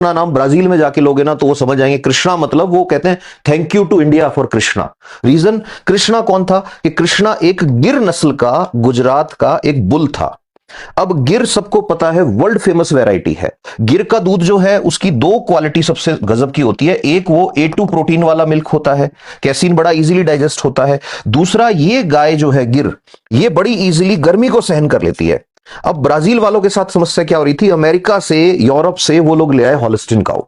कृष्णा नाम ब्राजील में जाके लोगे ना तो वो समझ जाएंगे कृष्णा मतलब, वो कहते हैं thank you to India for Krishna. Reason, Krishna कौन था कि कृष्णा एक गिर नस्ल का गुजरात का एक बुल था। अब गिर सबको पता है वर्ल्ड फेमस वैरायटी है। गिर का दूध जो है उसकी दो क्वालिटी सबसे गजब की होती है। एक वो A2 प्रोटीन वाला मिल्क होता है, कैसीन बड़ा इजीली डाइजेस्ट होता है। दूसरा, ये गाय जो है गिर, ये बड़ी इजीली गर्मी को सहन कर लेती है। अब ब्राजील वालों के साथ समस्या क्या हो रही थी, अमेरिका से यूरोप से वो लोग ले आए हॉलिस्टीन काऊ।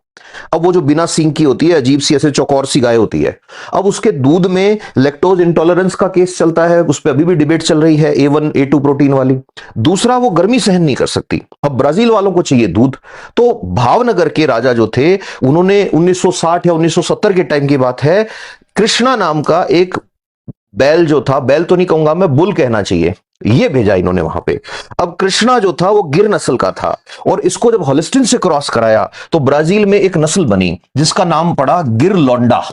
अब वो जो बिना सींग की होती है, अजीब सी ऐसे चौकोर सी गाय होती है। अब उसके दूध में लैक्टोज इंटॉलरेंस का केस चलता है, उस पर अभी भी डिबेट चल रही है, A1 A2 प्रोटीन वाली। दूसरा, वो गर्मी सहन नहीं कर सकती। अब ब्राजील वालों को चाहिए दूध, तो भावनगर के राजा जो थे उन्होंने 1960 या 1970 के टाइम की बात है, कृष्णा नाम का एक बैल जो था, बैल तो नहीं कहूंगा मैं, बुल कहना चाहिए, ये भेजा इन्होंने वहां पे। अब कृष्णा जो था वो गिर नस्ल का था, और इसको जब हॉलिस्टीन से क्रॉस कराया तो ब्राजील में एक नस्ल बनी जिसका नाम पड़ा गिर लौंडा।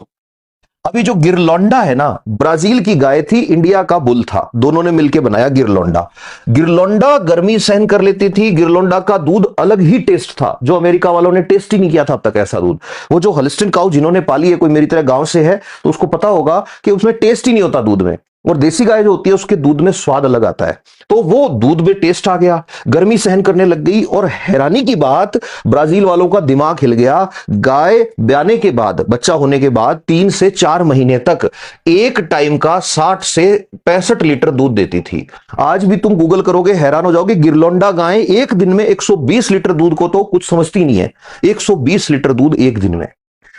अभी जो गिरलौंडा है ना, ब्राजील की गाय थी, इंडिया का बुल था, दोनों ने मिलकर बनाया गिरलौंडा। गिरलौंडा गर्मी सहन कर लेती थी, गिरलौंडा का दूध अलग ही टेस्ट था, जो अमेरिका वालों ने टेस्ट ही नहीं किया था अब तक ऐसा दूध। वो जो हॉलिस्टीन काऊ जिन्होंने पाली है, कोई मेरी तरह गांव से है तो उसको पता होगा कि उसमें टेस्ट ही नहीं होता दूध में, और देसी गाय जो होती है उसके दूध में स्वाद अलग आता है। तो वो दूध में टेस्ट आ गया, गर्मी सहन करने लग गई, और हैरानी की बात, ब्राजील वालों का दिमाग हिल गया। गाय ब्याने के बाद, बच्चा होने के बाद 3 से 4 महीने तक एक टाइम का 60 से 65 लीटर दूध देती थी। आज भी तुम गूगल करोगे हैरान हो जाओगे, गिरलौंडा गाय एक दिन में 120 लीटर दूध को तो कुछ समझती नहीं है। 120 लीटर दूध एक दिन में,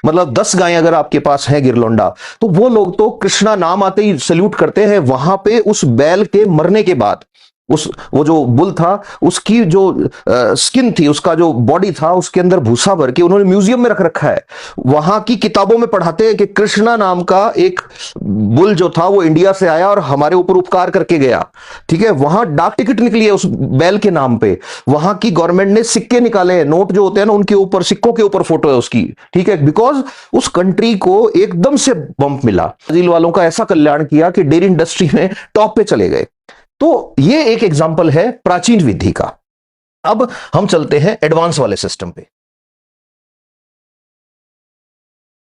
मतलब 10 गायें अगर आपके पास है गिरलौंडा, तो वो लोग तो कृष्णा नाम आते ही सल्यूट करते हैं। वहां पे उस बैल के मरने के बाद, वो जो बुल था उसकी जो स्किन थी, उसका जो बॉडी था, उसके अंदर भूसा भर के उन्होंने म्यूजियम में रख रखा है। वहां की किताबों में पढ़ाते हैं कि कृष्णा नाम का एक बुल जो था वो इंडिया से आया और हमारे ऊपर उपकार करके गया। ठीक है, वहां डाक टिकट निकली है उस बैल के नाम पे। वहां की गवर्नमेंट ने सिक्के निकाले हैं, नोट जो होते हैं ना उनके ऊपर, सिक्कों के ऊपर फोटो है उसकी। ठीक है, बिकॉज उस कंट्री को एकदम से बम्प मिला। ब्राजील वालों का ऐसा कल्याण किया कि डेयरी इंडस्ट्री में टॉप पे चले गए। तो ये एक एग्जांपल है प्राचीन विधि का। अब हम चलते हैं एडवांस वाले सिस्टम पे।